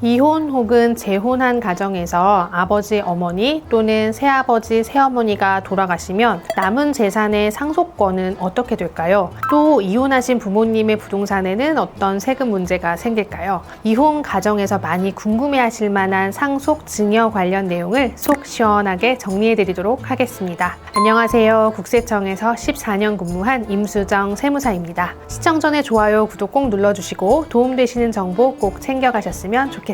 이혼 혹은 재혼한 가정에서 아버지, 어머니 또는 새아버지, 새어머니가 돌아가시면 남은 재산의 상속권은 어떻게 될까요? 또 이혼하신 부모님의 부동산에는 어떤 세금 문제가 생길까요? 이혼 가정에서 많이 궁금해하실 만한 상속 증여 관련 내용을 속 시원하게 정리해드리도록 하겠습니다. 안녕하세요. 국세청에서 14년 근무한 임수정 세무사입니다. 시청 전에 좋아요, 구독 꼭 눌러주시고 도움되시는 정보 꼭 챙겨가셨으면 좋겠습니다.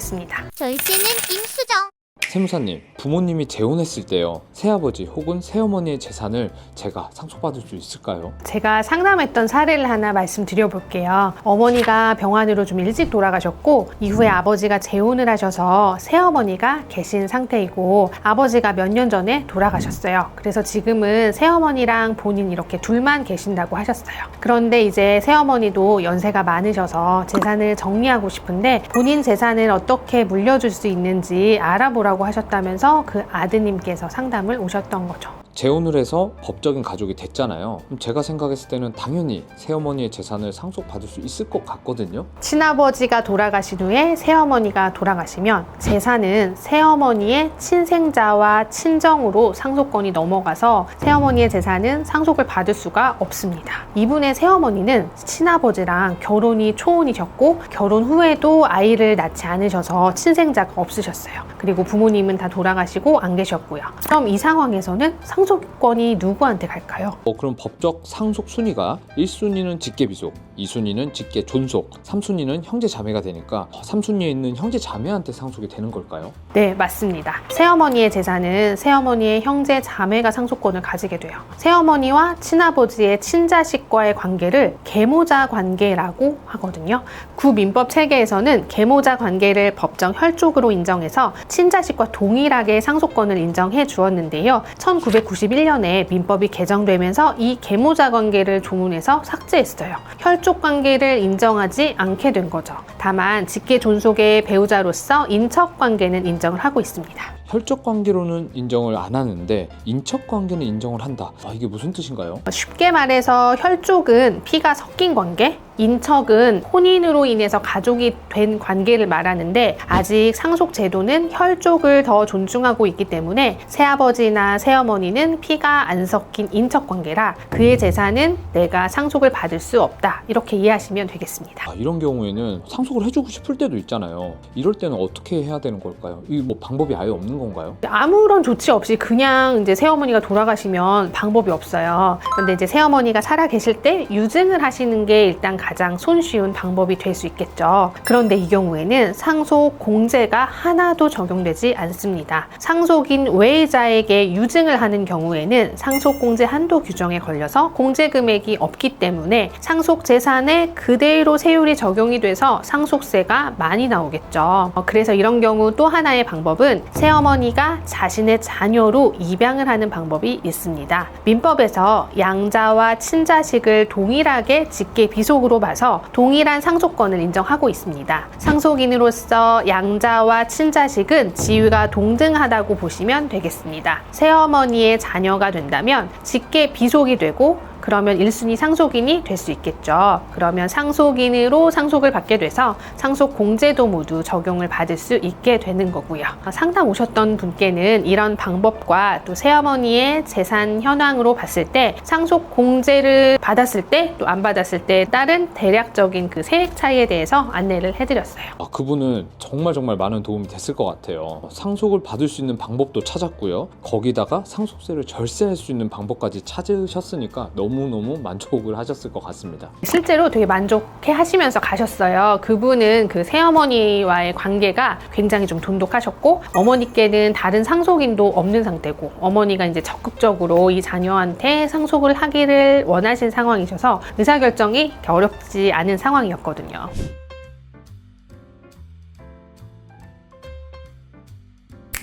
절씨는 임수정. 세무사님, 부모님이 재혼했을 때요, 새아버지 혹은 새어머니의 재산을 제가 상속받을 수 있을까요? 제가 상담했던 사례를 하나 말씀드려 볼게요. 어머니가 병환으로 좀 일찍 돌아가셨고 이후에 아버지가 재혼을 하셔서 새어머니가 계신 상태이고 아버지가 몇 년 전에 돌아가셨어요. 그래서 지금은 새어머니랑 본인 이렇게 둘만 계신다고 하셨어요. 그런데 이제 새어머니도 연세가 많으셔서 재산을 정리하고 싶은데 본인 재산을 어떻게 물려줄 수 있는지 알아보라고 하셨다면서 그 아드님께서 상담을 오셨던 거죠. 재혼을 해서 법적인 가족이 됐잖아요. 그럼 제가 생각했을 때는 당연히 새어머니의 재산을 상속받을 수 있을 것 같거든요. 친아버지가 돌아가신 후에 새어머니가 돌아가시면 재산은 새어머니의 친생자와 친정으로 상속권이 넘어가서 새어머니의 재산은 상속을 받을 수가 없습니다. 이분의 새어머니는 친아버지랑 결혼이 초혼이셨고 결혼 후에도 아이를 낳지 않으셔서 친생자가 없으셨어요. 그리고 부모님은 다 돌아가시고 안 계셨고요. 그럼 이 상황에서는 상속권이 누구한테 갈까요? 그럼 법적 상속 순위가 1순위는 직계비속, 2순위는 직계존속, 3순위는 형제자매가 되니까 3순위에 있는 형제자매한테 상속이 되는 걸까요? 네, 맞습니다. 새어머니의 재산은 새어머니의 형제자매가 상속권을 가지게 돼요. 새어머니와 친아버지의 친자식과의 관계를 계모자 관계라고 하거든요. 구민법 체계에서는 계모자 관계를 법정 혈족으로 인정해서 친자식과 동일하게 상속권을 인정해 주었는데요. 1991년에 민법이 개정되면서 이 계모자 관계를 조문해서 삭제했어요. 혈족 관계를 인정하지 않게 된 거죠. 다만 직계 존속의 배우자로서 인척 관계는 인정을 하고 있습니다. 혈족 관계로는 인정을 안 하는데 인척 관계는 인정을 한다. 이게 무슨 뜻인가요? 쉽게 말해서 혈족은 피가 섞인 관계, 인척은 혼인으로 인해서 가족이 된 관계를 말하는데 아직 상속 제도는 혈족을 더 존중하고 있기 때문에 새아버지나 새어머니는 피가 안 섞인 인척 관계라 그의 재산은 내가 상속을 받을 수 없다. 이렇게 이해하시면 되겠습니다. 이런 경우에는 상속을 해주고 싶을 때도 있잖아요. 이럴 때는 어떻게 해야 되는 걸까요? 이 방법이 아예 없는 건가요? 아무런 조치 없이 그냥 이제 새어머니가 돌아가시면 방법이 없어요. 그런데 이제 새어머니가 살아 계실 때 유증을 하시는 게 일단 가장 손쉬운 방법이 될 수 있겠죠. 그런데 이 경우에는 상속 공제가 하나도 적용되지 않습니다. 상속인 외자에게 유증을 하는 경우에는 상속 공제 한도 규정에 걸려서 공제 금액이 없기 때문에 상속 재산에 그대로 세율이 적용이 돼서 상속세가 많이 나오겠죠. 그래서 이런 경우 또 하나의 방법은 새어머니가 자신의 자녀로 입양을 하는 방법이 있습니다. 민법에서 양자와 친자식을 동일하게 직계 비속으로 봐서 동일한 상속권을 인정하고 있습니다. 상속인으로서 양자와 친자식은 지위가 동등하다고 보시면 되겠습니다. 새어머니의 자녀가 된다면 직계 비속이 되고 그러면 1순위 상속인이 될 수 있겠죠. 그러면 상속인으로 상속을 받게 돼서 상속 공제도 모두 적용을 받을 수 있게 되는 거고요. 상담 오셨던 분께는 이런 방법과 또 새어머니의 재산 현황으로 봤을 때 상속 공제를 받았을 때 또 안 받았을 때 따른 대략적인 그 세액 차이에 대해서 안내를 해드렸어요. 그분은 정말 많은 도움이 됐을 것 같아요. 상속을 받을 수 있는 방법도 찾았고요. 거기다가 상속세를 절세할 수 있는 방법까지 찾으셨으니까 너무너무 만족을 하셨을 것 같습니다. 실제로 되게 만족해 하시면서 가셨어요. 그분은 그 새어머니와의 관계가 굉장히 좀 돈독하셨고 어머니께는 다른 상속인도 없는 상태고 어머니가 이제 적극적으로 이 자녀한테 상속을 하기를 원하신 상황이셔서 의사결정이 어렵지 않은 상황이었거든요.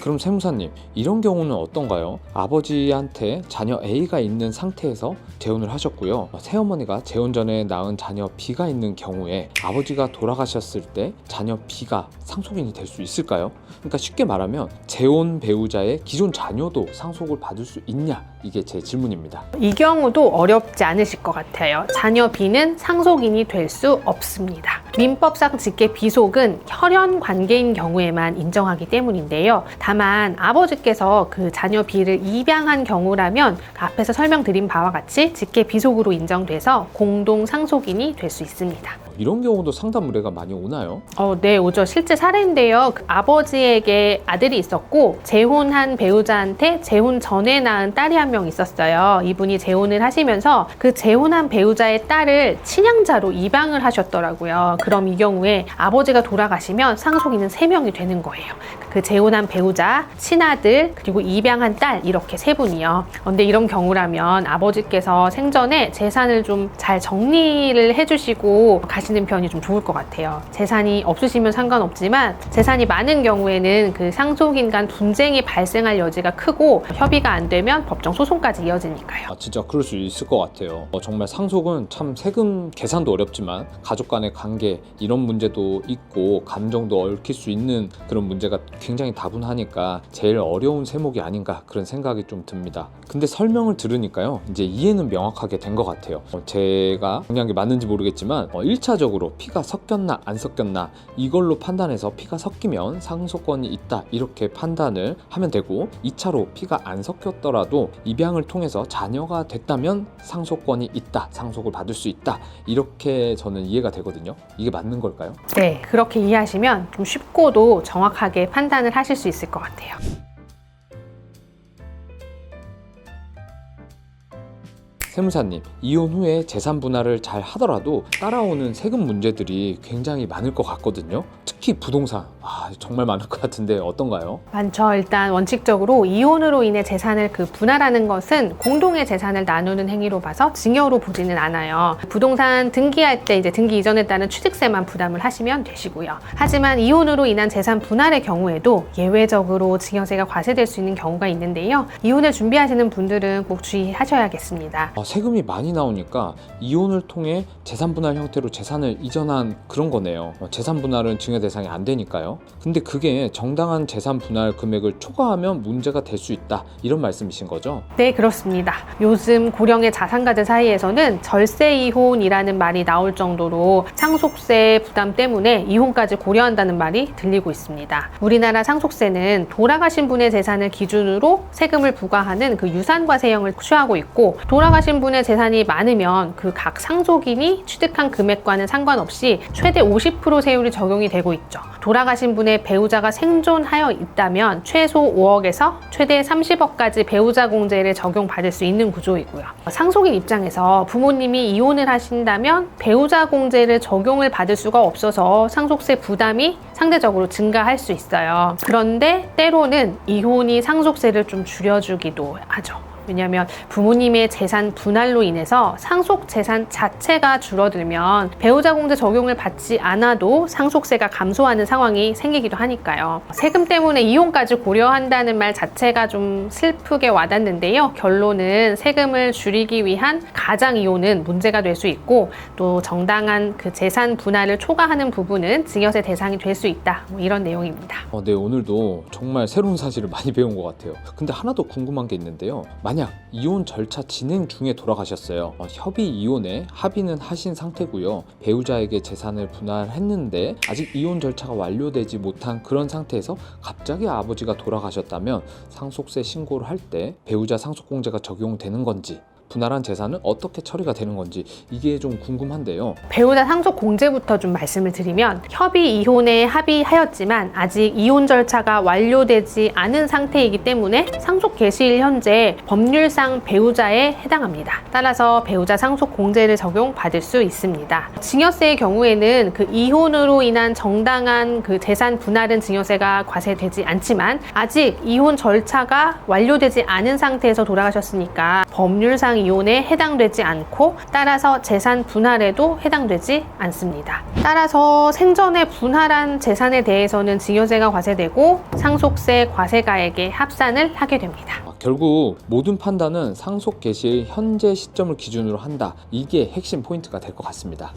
그럼 세무사님, 이런 경우는 어떤가요? 아버지한테 자녀 A가 있는 상태에서 재혼을 하셨고요. 새어머니가 재혼 전에 낳은 자녀 B가 있는 경우에 아버지가 돌아가셨을 때 자녀 B가 상속인이 될 수 있을까요? 그러니까 쉽게 말하면 재혼 배우자의 기존 자녀도 상속을 받을 수 있냐? 이게 제 질문입니다. 이 경우도 어렵지 않으실 것 같아요. 자녀 B는 상속인이 될 수 없습니다. 민법상 직계 비속은 혈연 관계인 경우에만 인정하기 때문인데요. 다만 아버지께서 그 자녀 B를 입양한 경우라면 앞에서 설명드린 바와 같이 직계 비속으로 인정돼서 공동 상속인이 될 수 있습니다. 이런 경우도 상담 의뢰가 많이 오나요? 네, 오죠. 실제 사례인데요. 그 아버지에게 아들이 있었고 재혼한 배우자한테 재혼 전에 낳은 딸이 한 명 있었어요. 이분이 재혼을 하시면서 그 재혼한 배우자의 딸을 친양자로 입양을 하셨더라고요. 그럼 이 경우에 아버지가 돌아가시면 상속인은 3명이 되는 거예요. 그 재혼한 배우자, 친아들, 그리고 입양한 딸 이렇게 3분이요. 그런데 이런 경우라면 아버지께서 생전에 재산을 좀 잘 정리를 해주시고 가시는 편이 좀 좋을 것 같아요. 재산이 없으시면 상관없지만 재산이 많은 경우에는 그 상속인 간 분쟁이 발생할 여지가 크고 협의가 안 되면 법정 소송까지 이어지니까요. 진짜 그럴 수 있을 것 같아요. 정말 상속은 참 세금 계산도 어렵지만 가족 간의 관계 이런 문제도 있고 감정도 얽힐 수 있는 그런 문제가 굉장히 다분하니까 제일 어려운 세목이 아닌가 그런 생각이 좀 듭니다. 근데 설명을 들으니까요 이제 이해는 명확하게 된 것 같아요. 제가 정리한 게 맞는지 모르겠지만 1차적으로 피가 섞였나 안 섞였나 이걸로 판단해서 피가 섞이면 상속권이 있다 이렇게 판단을 하면 되고 2차로 피가 안 섞였더라도 입양을 통해서 자녀가 됐다면 상속권이 있다, 상속을 받을 수 있다 이렇게 저는 이해가 되거든요. 이게 맞는 걸까요? 네, 그렇게 이해하시면 좀 쉽고도 정확하게 판단을 하실 수 있을 것 같아요. 세무사님, 이혼 후에 재산 분할을 잘 하더라도 따라오는 세금 문제들이 굉장히 많을 것 같거든요. 특히 부동산, 정말 많을 것 같은데 어떤가요? 많죠. 일단 원칙적으로 이혼으로 인해 재산을 분할하는 것은 공동의 재산을 나누는 행위로 봐서 증여로 보지는 않아요. 부동산 등기할 때 이제 등기 이전에 따른 취득세만 부담을 하시면 되시고요. 하지만 이혼으로 인한 재산 분할의 경우에도 예외적으로 증여세가 과세될 수 있는 경우가 있는데요. 이혼을 준비하시는 분들은 꼭 주의하셔야겠습니다. 세금이 많이 나오니까 이혼을 통해 재산 분할 형태로 재산을 이전한 그런 거네요. 재산 분할은 증여 대상이 안 되니까요. 근데 그게 정당한 재산 분할 금액을 초과하면 문제가 될 수 있다 이런 말씀이신 거죠? 네, 그렇습니다. 요즘 고령의 자산가들 사이에서는 절세 이혼이라는 말이 나올 정도로 상속세 부담 때문에 이혼까지 고려한다는 말이 들리고 있습니다. 우리나라 상속세는 돌아가신 분의 재산을 기준으로 세금을 부과하는 그 유산과세형을 취하고 있고 돌아가신 분의 재산이 많으면 그 각 상속인이 취득한 금액과는 상관없이 최대 50% 세율이 적용이 되고 있죠. 돌아가신 분의 배우자가 생존하여 있다면 최소 5억에서 최대 30억까지 배우자 공제를 적용받을 수 있는 구조이고요. 상속인 입장에서 부모님이 이혼을 하신다면 배우자 공제를 적용을 받을 수가 없어서 상속세 부담이 상대적으로 증가할 수 있어요. 그런데 때로는 이혼이 상속세를 좀 줄여주기도 하죠. 왜냐하면 부모님의 재산 분할로 인해서 상속 재산 자체가 줄어들면 배우자 공제 적용을 받지 않아도 상속세가 감소하는 상황이 생기기도 하니까요. 세금 때문에 이혼까지 고려한다는 말 자체가 좀 슬프게 와닿는데요. 결론은 세금을 줄이기 위한 가장 이혼은 문제가 될 수 있고 또 정당한 그 재산 분할을 초과하는 부분은 증여세 대상이 될 수 있다. 이런 내용입니다. 네, 오늘도 정말 새로운 사실을 많이 배운 것 같아요. 근데 하나 더 궁금한 게 있는데요. 만약 이혼 절차 진행 중에 돌아가셨어요. 협의 이혼에 합의는 하신 상태고요. 배우자에게 재산을 분할했는데 아직 이혼 절차가 완료되지 못한 그런 상태에서 갑자기 아버지가 돌아가셨다면 상속세 신고를 할 때 배우자 상속공제가 적용되는 건지 분할한 재산은 어떻게 처리가 되는 건지 이게 좀 궁금한데요. 배우자 상속 공제부터 좀 말씀을 드리면 협의 이혼에 합의하였지만 아직 이혼 절차가 완료되지 않은 상태이기 때문에 상속 개시일 현재 법률상 배우자에 해당합니다. 따라서 배우자 상속 공제를 적용받을 수 있습니다. 증여세의 경우에는 그 이혼으로 인한 정당한 그 재산 분할은 증여세가 과세되지 않지만 아직 이혼 절차가 완료되지 않은 상태에서 돌아가셨으니까 법률상 이혼에 해당되지 않고 따라서 재산 분할에도 해당되지 않습니다. 따라서 생전에 분할한 재산에 대해서는 증여세가 과세되고 상속세 과세가액에 합산을 하게 됩니다. 결국 모든 판단은 상속 개시의 현재 시점을 기준으로 한다. 이게 핵심 포인트가 될 것 같습니다.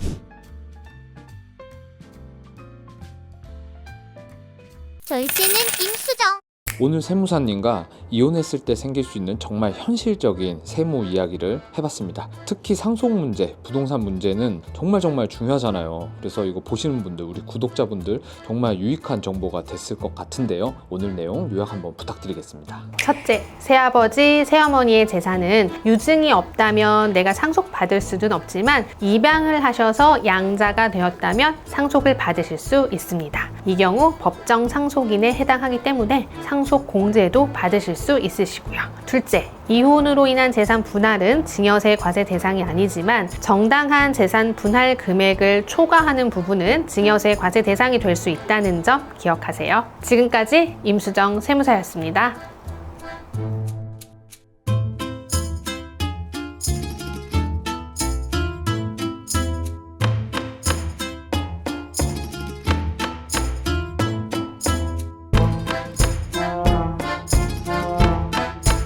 절세는 임수정. 오늘 세무사님과 이혼했을 때 생길 수 있는 정말 현실적인 세무 이야기를 해봤습니다. 특히 상속 문제, 부동산 문제는 정말 중요하잖아요. 그래서 이거 보시는 분들, 우리 구독자분들 정말 유익한 정보가 됐을 것 같은데요. 오늘 내용 요약 한번 부탁드리겠습니다. 첫째, 새아버지, 새어머니의 재산은 유증이 없다면 내가 상속받을 수는 없지만 입양을 하셔서 양자가 되었다면 상속을 받으실 수 있습니다. 이 경우 법정 상속인에 해당하기 때문에 상속 공제도 받으실 수 있으시고요. 둘째, 이혼으로 인한 재산 분할은 증여세 과세 대상이 아니지만 정당한 재산 분할 금액을 초과하는 부분은 증여세 과세 대상이 될 수 있다는 점 기억하세요. 지금까지 임수정 세무사였습니다.